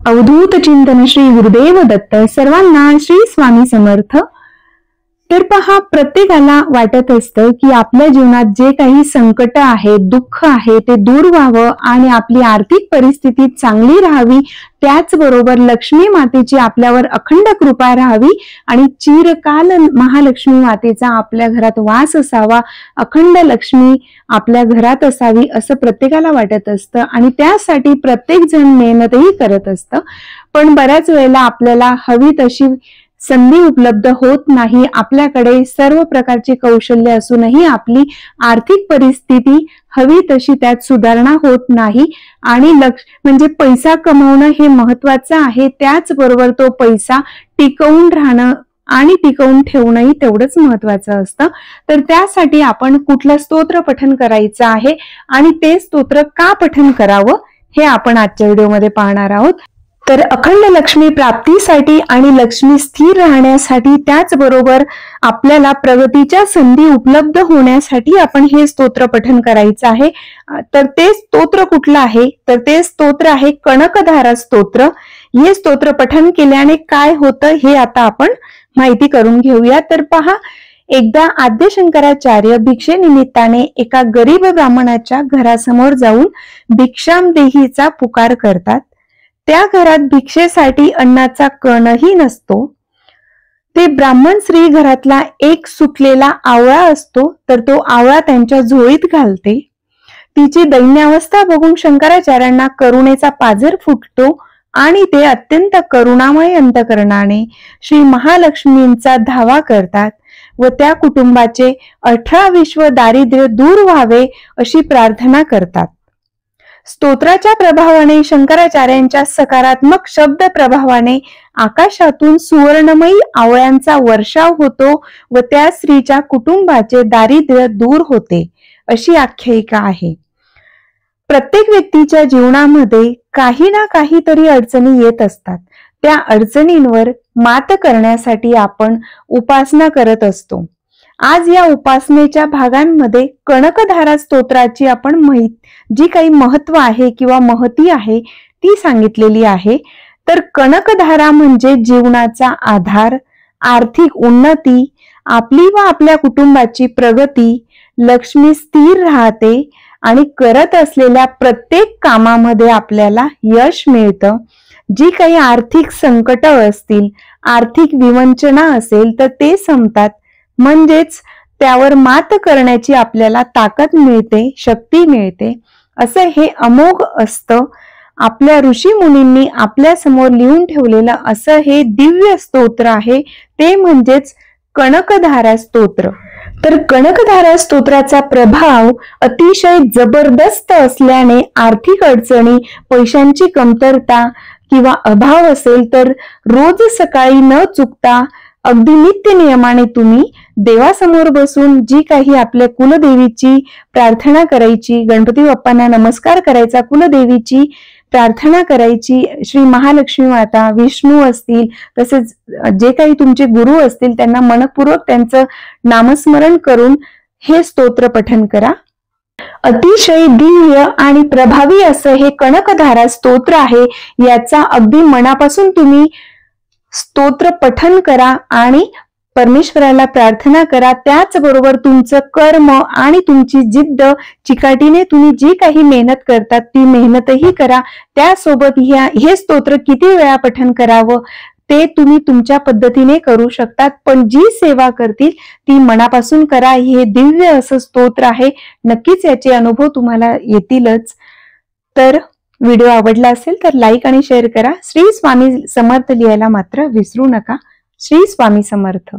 अवधूत चिंतन श्री गुरुदेव दत्त। सर्वांना श्री स्वामी समर्थ। तर पहा, प्रत्येकाला वाटत असतं की आपल्या जीवनात जे काही संकट आहे, दुःख आहे, ते दूर व्हावं आणि आपली आर्थिक परिस्थिती चांगली राहावी। त्याचबरोबर लक्ष्मी मातेची आपल्यावर अखंड कृपा राहावी आणि चिरकाल महालक्ष्मी मातेचा आपल्या घरात वास असावा, अखंड लक्ष्मी आपल्या घरात असावी, असं प्रत्येकाला वाटत असतं आणि त्यासाठी प्रत्येक जण मेहनतही करत असतं। पण बऱ्याच वेळेला आपल्याला हवी तशी संधी उपलब्ध होत नाही। आपल्याकडे सर्व प्रकारचे कौशल्य असूनही आपली आर्थिक परिस्थिती हवी तशी त्यात सुधारणा होत नाही आणि म्हणजे पैसा कमवणं हे महत्वाचं आहे, त्याचबरोबर तो पैसा टिकवून राहणं आणि टिकवून ठेवणंही तेवढंच महत्वाचं असतं। तर त्यासाठी आपण कुठलं स्तोत्र पठन करायचं आहे आणि ते स्तोत्र का पठन करावं हे आपण आजच्या व्हिडिओमध्ये पाहणार आहोत। तर अखंड लक्ष्मी प्राप्तीसाठी आणि लक्ष्मी स्थिर राहण्यासाठी, त्याचबरोबर आपल्याला प्रगतीच्या संधी उपलब्ध होण्यासाठी आपण हे स्तोत्र पठन करायचं आहे। तर ते स्तोत्र कुठलं आहे? तर ते स्तोत्र आहे कनकधारा स्तोत्र। हे स्तोत्र पठन केल्याने काय होतं हे आता आपण माहिती करून घेऊया। तर पहा, एकदा आद्य शंकराचार्य भिक्षेनिमित्ताने एका गरीब ब्राह्मणाच्या घरासमोर जाऊन भिक्षाम देहीचा पुकार करतात। त्या घरात भिक्षेसाठी अन्नाचा कणही नसतो। ते ब्राह्मण स्त्री घरातला एक सुकलेला आवळा असतो, तर तो आवळा त्यांच्या झोळीत घालते। तिची दैन्यावस्था बघून शंकराचार्यांना करुणेचा पाझर फुटतो आणि ते अत्यंत करुणामय अंतकरणाने श्री महालक्ष्मींचा धावा करतात व त्या कुटुंबाचे 18 विश्व दारिद्र्य दूर व्हावे अशी प्रार्थना करतात। स्तोत्राच्या प्रभावाने, शंकराचार्यांच्या सकारात्मक शब्द प्रभावाने आकाशातून सुवर्णमयी आवळ्यांचा वर्षाव होतो व त्या स्त्रीच्या कुटुंबाचे दारिद्र्य दूर होते, अशी आख्यायिका आहे। प्रत्येक व्यक्तीच्या जीवनामध्ये काही ना काहीतरी अडचणी येत असतात। त्या अडचणींवर मात करण्यासाठी आपण उपासना करत असतो। आज या उपासनेच्या भागांमध्ये कनकधारा स्तोत्राची आपण जी काही महत्व आहे किंवा महती आहे ती सांगितलेली आहे। तर कनकधारा म्हणजे जीवनाचा आधार, आर्थिक उन्नती, आपली व आपल्या कुटुंबाची प्रगती, लक्ष्मी स्थिर राहते आणि करत असलेल्या प्रत्येक कामामध्ये आपल्याला यश मिळतं। जी काही आर्थिक संकट असतील, आर्थिक विवंचना असेल तर ते संपतात, म्हणजेच त्यावर मात करण्याची आपल्याला ताकद मिळते, शक्ती मिळते। असं हे अमोघ असतं। आपल्या ऋषी मुनींनी आपल्या समोर लिहून ठेवलेलं असं हे दिव्य स्तोत्र आहे, ते म्हणजेच कनकधारा स्तोत्र। तर कनकधारा स्तोत्राचा प्रभाव अतिशय जबरदस्त असल्याने आर्थिक अडचणी, पैशांची कमतरता किंवा अभाव असेल तर रोज सकाळी न चुकता अगदी नित्य नियमाने तुम्ही देवासमोर बसून जी काही आपल्या कुलदेवीची प्रार्थना करायची, गणपती बाप्पांना नमस्कार करायचा, कुलदेवीची प्रार्थना करायची, श्री महालक्ष्मी माता, विष्णू असतील, तसेच जे काही तुमचे गुरु असतील त्यांना मनपूर्वक त्यांचं नामस्मरण करून हे स्तोत्र पठन करा। अतिशय दिव्य आणि प्रभावी असं हे कनकधारा स्तोत्र आहे। याचा अगदी मनापासून तुम्ही स्तोत्र पठन करा आणि परमेश्वराला प्रार्थना करा। त्याचबरोबर तुमचं कर्म आणि तुमची जिद्द, चिकाटीने तुम्ही जी काही मेहनत करतात ती मेहनतही करा। त्यासोबत हे स्तोत्र किती वेळा पठन करावं ते तुम्ही तुमच्या पद्धतीने करू शकतात, पण जी सेवा करतील ती मनापासून करा। हे दिव्य असं स्तोत्र आहे, नक्कीच याचे अनुभव तुम्हाला येतीलच। तर व्हिडिओ आवडला असेल तर लाईक आणि शेअर करा। श्री स्वामी समर्थ लिहायला मात्र विसरू नका। श्री स्वामी समर्थ।